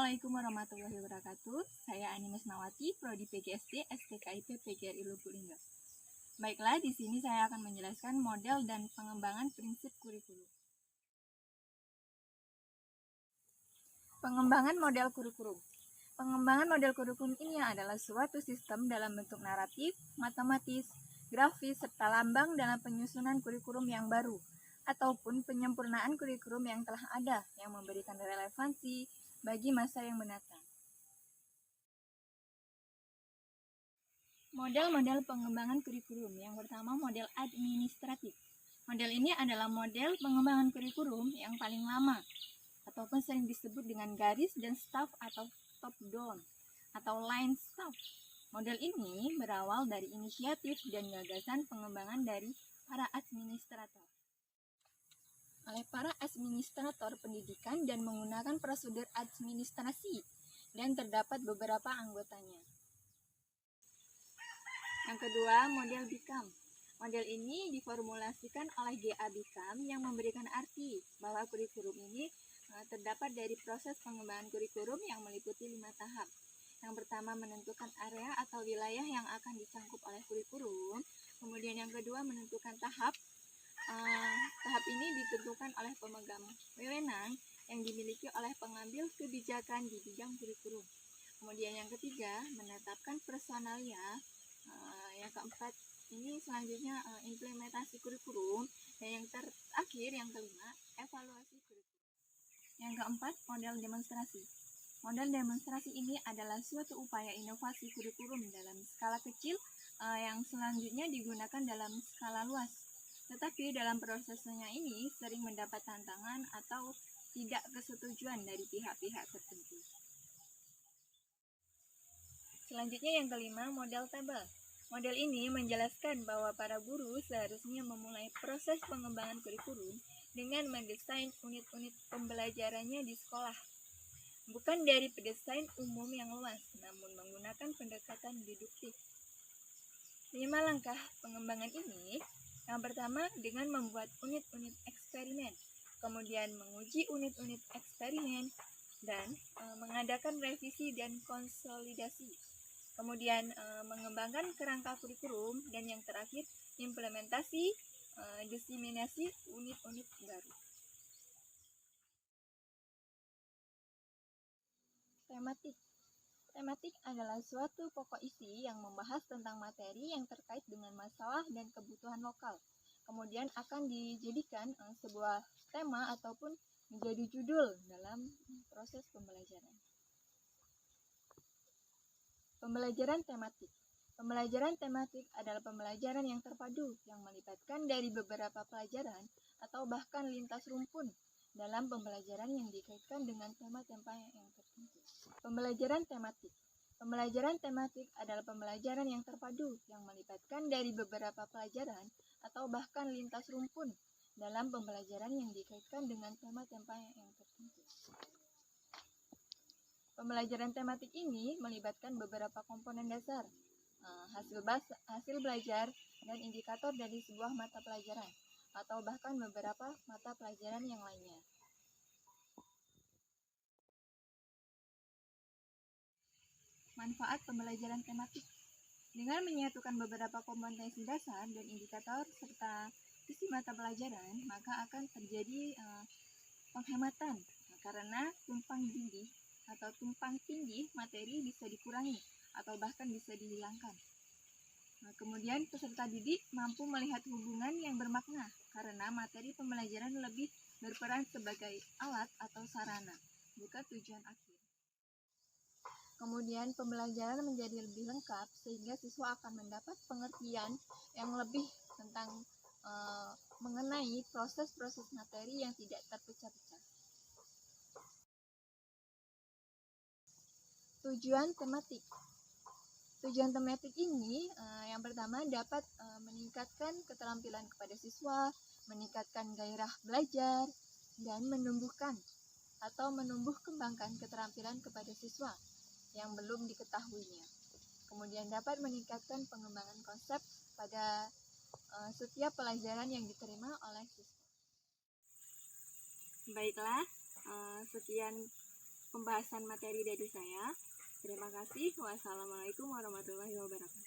Assalamualaikum warahmatullahi wabarakatuh. Saya Animes Nawati, Prodi PGSD STKIP PGRI Lubulingga. Baiklah, di sini saya akan menjelaskan model dan pengembangan prinsip kurikulum. Pengembangan model kurikulum. Pengembangan model kurikulum ini adalah suatu sistem dalam bentuk naratif, matematis, grafis, serta lambang dalam penyusunan kurikulum yang baru, ataupun penyempurnaan kurikulum yang telah ada, yang memberikan relevansi bagi masa yang mendatang. Model-model pengembangan kurikulum. Yang pertama, model administratif. Model ini adalah model pengembangan kurikulum yang paling lama, ataupun sering disebut dengan garis dan staff atau top down, atau line staff. Model ini berawal dari inisiatif dan gagasan pengembangan dari para administrator. Oleh para administrator pendidikan dan menggunakan prosedur administrasi, dan terdapat beberapa anggotanya. Yang kedua, model BICAM. Model ini diformulasikan oleh G.A. BICAM yang memberikan arti bahwa kurikulum ini terdapat dari proses pengembangan kurikulum yang meliputi 5 tahap. Yang pertama, menentukan area atau wilayah yang akan dicangkup oleh kurikulum. Kemudian yang kedua, menentukan tahap. Tahap ini ditentukan oleh pemegang wewenang yang dimiliki oleh pengambil kebijakan di bidang kurikulum. Kemudian yang ketiga, menetapkan personalia. Yang keempat, ini selanjutnya implementasi kurikulum. Dan yang terakhir, yang kelima, evaluasi kurikulum. Yang keempat, model demonstrasi. Model demonstrasi ini adalah suatu upaya inovasi kurikulum dalam skala kecil yang selanjutnya digunakan dalam skala luas. Tetapi dalam prosesnya ini sering mendapat tantangan atau tidak kesetujuan dari pihak-pihak tertentu. Selanjutnya yang kelima, model tabel. Model ini menjelaskan bahwa para guru seharusnya memulai proses pengembangan kurikulum dengan mendesain unit-unit pembelajarannya di sekolah. Bukan dari pendesain umum yang luas, namun menggunakan pendekatan deduktif. 5 langkah pengembangan ini. Yang pertama, dengan membuat unit-unit eksperimen, kemudian menguji unit-unit eksperimen, dan mengadakan revisi dan konsolidasi. Kemudian mengembangkan kerangka kurikulum, dan yang terakhir, implementasi, diseminasi unit-unit baru. Tematik. Tematik adalah suatu pokok isi yang membahas tentang materi yang terkait dengan masalah dan kebutuhan lokal. Kemudian akan dijadikan sebuah tema ataupun menjadi judul dalam proses pembelajaran. Pembelajaran tematik. Pembelajaran tematik adalah pembelajaran yang terpadu yang melibatkan dari beberapa pelajaran atau bahkan lintas rumpun dalam pembelajaran yang dikaitkan dengan tema-tema yang tertentu. Pembelajaran tematik. Pembelajaran tematik adalah pembelajaran yang terpadu yang melibatkan dari beberapa pelajaran atau bahkan lintas rumpun dalam pembelajaran yang dikaitkan dengan tema-tema yang tertentu. Pembelajaran tematik ini melibatkan beberapa komponen dasar, hasil belajar, dan indikator dari sebuah mata pelajaran, atau bahkan beberapa mata pelajaran yang lainnya. Manfaat pembelajaran tematik. Dengan menyatukan beberapa kompetensi dasar dan indikator serta isi mata pelajaran, maka akan terjadi penghematan karena tumpang tindih materi bisa dikurangi atau bahkan bisa dihilangkan. Kemudian peserta didik mampu melihat hubungan yang bermakna karena materi pembelajaran lebih berperan sebagai alat atau sarana, bukan tujuan akhir. Kemudian pembelajaran menjadi lebih lengkap sehingga siswa akan mendapat pengertian yang lebih tentang mengenai proses-proses materi yang tidak terpecah-pecah. Tujuan tematik. Tujuan tematik ini yang pertama dapat meningkatkan keterampilan kepada siswa, meningkatkan gairah belajar, dan menumbuh kembangkan keterampilan kepada siswa yang belum diketahuinya. Kemudian dapat meningkatkan pengembangan konsep pada setiap pelajaran yang diterima oleh siswa. Baiklah, sekian pembahasan materi dari saya. Terima kasih. Wassalamualaikum warahmatullahi wabarakatuh.